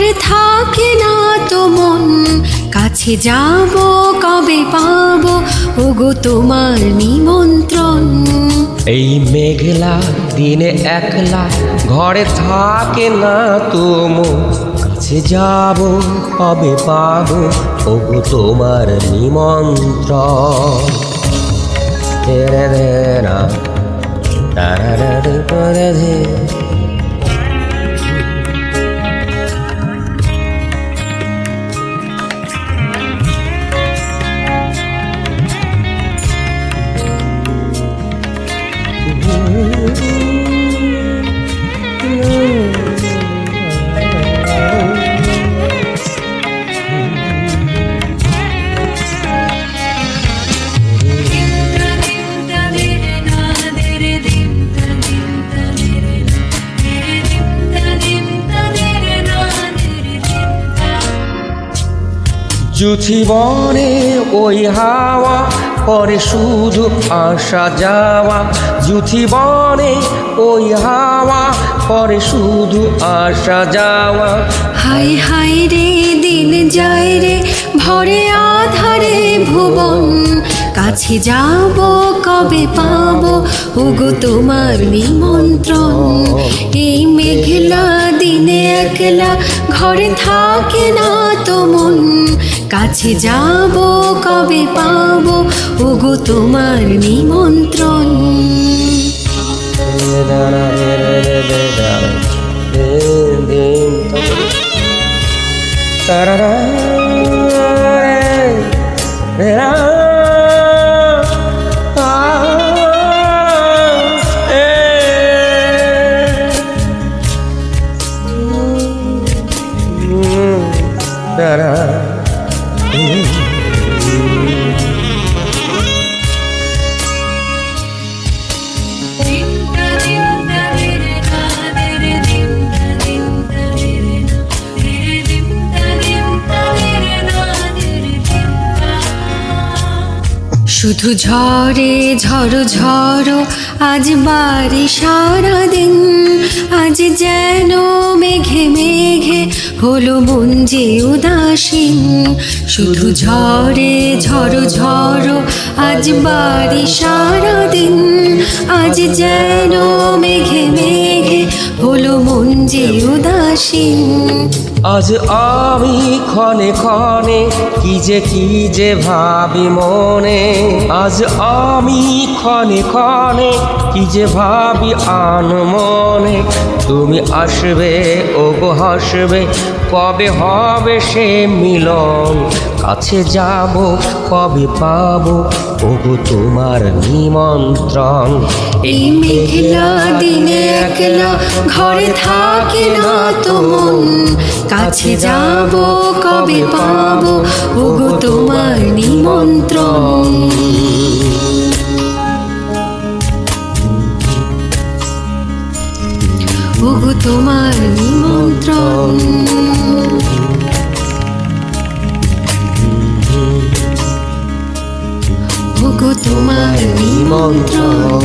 ঘরে থাকে না তো মন, কাছে যাব কবে পাবো ওগো তোমার নিমন্ত্রণ। এই মেঘলা দিনে একলা ঘরে থাকে না তো মন, কাছে যাব কবে পাবো ওগো তোমার নিমন্ত্রণ। তেরে দে না তারা করে দে। জীবনে ওই হাওয়া পরে শুধু আসা যাওয়া, জীবনে ওই হাওয়া পরে শুধু আসা যাওয়া। হায় হায় রে দিন যায় রে ভরে আধারে ভুবন, কাছে যাব কবে পাবো ওগো তোমার নিমন্ত্রণ। এই মেঘলা দিনে একলা ঘরে থাকে না তো মন, কাছে যাব কবে পাবো ওগো তোমার নিমন্ত্রণ। শুধু ঝড়ে ঝড়ো ঝড়ো আজ বাড়ি সারাদিন, আজ যেন মেঘে মেঘে হলো মন যে উদাসীন। শুধু ঝড়ে ঝড়ো ঝড়ো আজ বাড়ি সারাদিন, আজ যেন মেঘে মেঘে হলো মন যে উদাসীন। আজ আমি ক্ষণে ক্ষণে কি যে ভাবি মনে, আজ আমি ক্ষণে ক্ষণে কি যে ভাবি আন মনে। তুমি আসবে ওগো হাসবে কবে হবে সে মিলন, কাছে যাব কবে পাবো ওগো তোমার নিমন্ত্রণ। এই মেঘলা দিনে একলা ঘরে থাকে না তো মন, কাছে যাব কবে পাবো ওগো তোমার নিমন্ত্রণ। ওগো তোমার নিমন্ত্রণ। ওগো তোমার নিমন্ত্রণ।